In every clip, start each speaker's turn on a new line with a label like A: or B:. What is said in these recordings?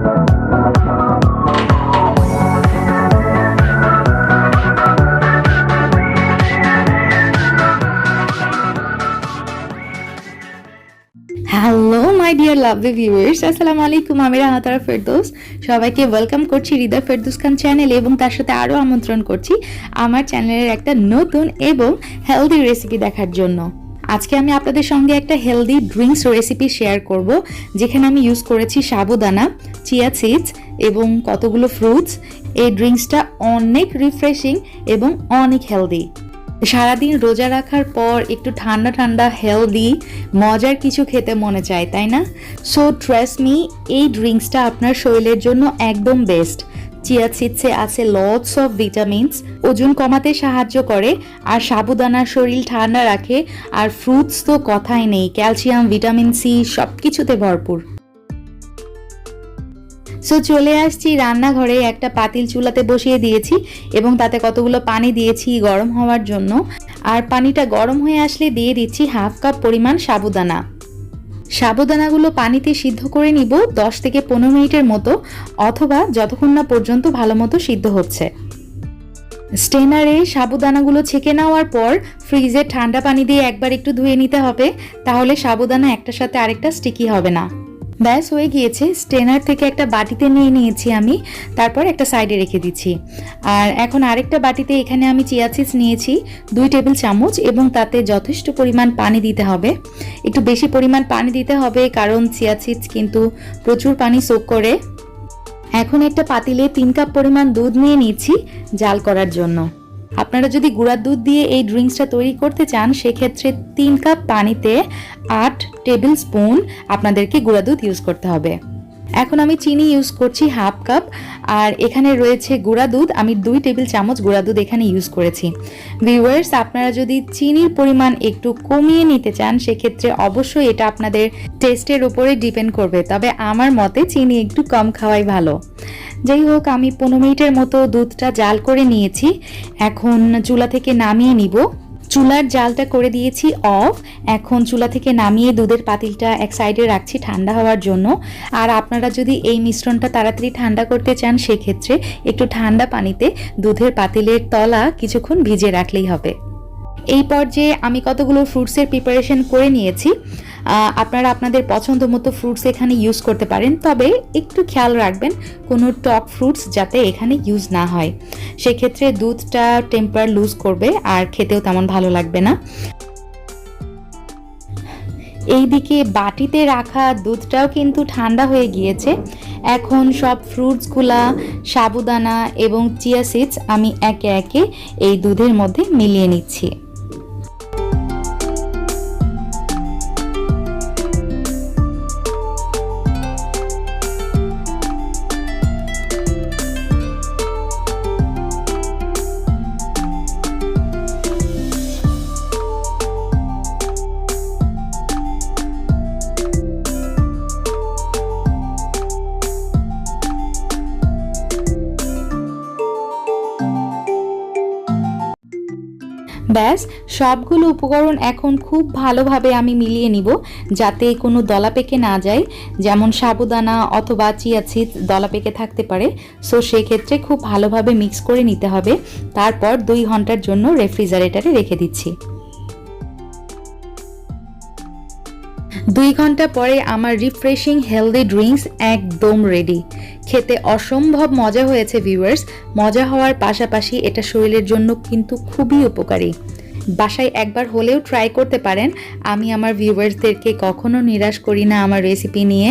A: Hello my dear lovely viewers, আসসালামু আলাইকুম। আমি রাহাতারা ফেরদৌস, সবাইকে ওয়েলকাম করছি হৃদয় ফেরদৌস খান চ্যানেলে এবং তার সাথে আরও আমন্ত্রণ করছি আমার চ্যানেলের একটা নতুন এবং হেলদি রেসিপি দেখার জন্য। আজকে আমি আপনাদের সঙ্গে একটা হেলদি ড্রিঙ্কস রেসিপি শেয়ার করব, যেখানে আমি ইউজ করেছি সাবুদানা, চিয়া সিডস এবং কতগুলো ফ্রুটস। এই ড্রিঙ্কসটা অনেক রিফ্রেশিং এবং অনেক হেলদি। সারাদিন রোজা রাখার পর একটু ঠান্ডা ঠান্ডা হেলদি মজার কিছু খেতে মনে চায়, তাই না? সো ট্রাস্ট মি, এই ড্রিঙ্কসটা আপনার শরীরের জন্য একদম বেস্ট। চিয়া সিডসে আছে লটস অফ ভিটামিনস, ওজন কমাতে সাহায্য করে, আর সাবুদানার শরীর ঠান্ডা রাখে, আর ফ্রুটস তো কথাই নেই, ক্যালসিয়াম, ভিটামিন সি সব কিছুতে ভরপুর। সো চলে আসছি রান্নাঘরে, একটা পাতিল চুলাতে বসিয়ে দিয়েছি এবং তাতে কতগুলো পানি দিয়েছি গরম হওয়ার জন্য। আর পানিটা গরম হয়ে আসলে দিয়ে দিচ্ছি হাফ কাপ পরিমাণ সাবুদানা। সাবুদানাগুলো পানিতে সিদ্ধ করে নিব 10 থেকে 15 মিনিটের মতো, অথবা যতক্ষণ না পর্যন্ত ভালো মতো সিদ্ধ হচ্ছে। স্টেনারে সাবুদানাগুলো ছেঁকে নেওয়ার পর ফ্রিজে ঠান্ডা পানি দিয়ে একবার একটু ধুয়ে নিতে হবে, তাহলে সাবুদানা একটার সাথে আরেকটা স্টিকি হবে না। ব্যাস হয়ে গিয়েছে। স্টেনার থেকে একটা বাটিতে নিয়ে নিয়েছি আমি, তারপর একটা সাইডে রেখে দিচ্ছি। আর এখন আরেকটা বাটিতে এখানে আমি চিয়া সিডস নিয়েছি 2 টেবিল চামচ, এবং তাতে যথেষ্ট পরিমাণ পানি দিতে হবে। একটু বেশি পরিমাণ পানি দিতে হবে, কারণ চিয়া সিডস কিন্তু প্রচুর পানি সোক করে। এখন একটা পাতিলে 3 কাপ পরিমাণ দুধ নিয়ে নিচ্ছি জাল করার জন্য। আপনারা যদি গুঁড়ার দুধ দিয়ে এই ড্রিঙ্কসটা তৈরি করতে চান, সেক্ষেত্রে 3 কাপ পানিতে 8 টেবিল স্পুন আপনাদেরকে গুঁড়া দুধ ইউজ করতে হবে। এখন আমি চিনি ইউজ করছি হাফ কাপ, আর এখানে রয়েছে গুঁড়া দুধ, আমি 2 টেবিল চামচ গুঁড়া দুধ এখানে ইউজ করেছি। ভিউয়ার্স, আপনারা যদি চিনির পরিমাণ একটু কমিয়ে নিতে চান, সেক্ষেত্রে অবশ্যই এটা আপনাদের টেস্টের উপরে ডিপেন্ড করবে, তবে আমার মতে চিনি একটু কম খাওয়াই ভালো। যাই হোক, আমি 15 মিনিটের মতো দুধটা জাল করে নিয়েছি। এখন চুলা থেকে নামিয়ে নিব। চুলার জালটা করে দিয়েছি অফ। এখন চুলা থেকে নামিয়ে দুধের পাতিলটা এক সাইডে রাখছি ঠান্ডা হওয়ার জন্য। আর আপনারা যদি এই মিশ্রণটা তাড়াতাড়ি ঠান্ডা করতে চান, সেক্ষেত্রে একটু ঠান্ডা পানিতে দুধের পাতিলের তলা কিছুক্ষণ ভিজে রাখলেই হবে। এই পর্যায়ে আমি কতগুলো ফ্রুটসের প্রিপারেশন করে নিয়েছি। আপনারা আপনাদের পছন্দ মতো ফ্রুটস এখানে ইউজ করতে পারেন, তবে একটু খেয়াল রাখবেন কোনো টক ফ্রুটস যাতে এখানে ইউজ না হয়, সেক্ষেত্রে দুধটা টেম্পার লুজ করবে আর খেতেও তেমন ভালো লাগবে না। এইদিকে বাটিতে রাখা দুধটাও কিন্তু ঠান্ডা হয়ে গিয়েছে। এখন সব ফ্রুটসগুলা, সাবুদানা এবং চিয়া সিডস আমি একে একে এই দুধের মধ্যে মিলিয়ে নিচ্ছি। ব্যাস, সবগুলো উপকরণ এখন খুব ভালোভাবে আমি মিলিয়ে নিব, যাতে কোনো দলা পেকে না যায়। যেমন সাবুদানা অথবা চিয়া সিডস দলা পেকে থাকতে পারে, সো সেক্ষেত্রে খুব ভালোভাবে মিক্স করে নিতে হবে। তারপর 2 ঘন্টার জন্য রেফ্রিজারেটরে রেখে দিচ্ছি। 2 ঘন্টা পরে আমার রিফ্রেশিং হেলদি ড্রিঙ্কস একদম রেডি। খেতে অসম্ভব মজা হয়েছে ভিউয়ার্স। মজা হওয়ার পাশাপাশি এটা শরীরের জন্য কিন্তু খুবই উপকারী। বাসায় একবার হলেও ট্রাই করতে পারেন। আমি আমার ভিউয়ার্সদেরকে কখনো নিরাশ করি না আমার রেসিপি নিয়ে।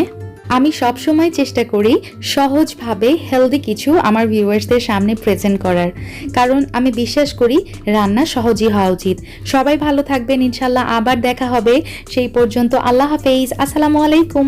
A: আমি সবসময় চেষ্টা করি সহজভাবে হেলদি কিছু আমার ভিউয়ার্সদের সামনে প্রেজেন্ট করার, কারণ আমি বিশ্বাস করি রান্না সহজই হওয়া উচিত। সবাই ভালো থাকবেন, ইনশাল্লাহ আবার দেখা হবে। সেই পর্যন্ত আল্লাহ হাফেজ, আসসালামু আলাইকুম।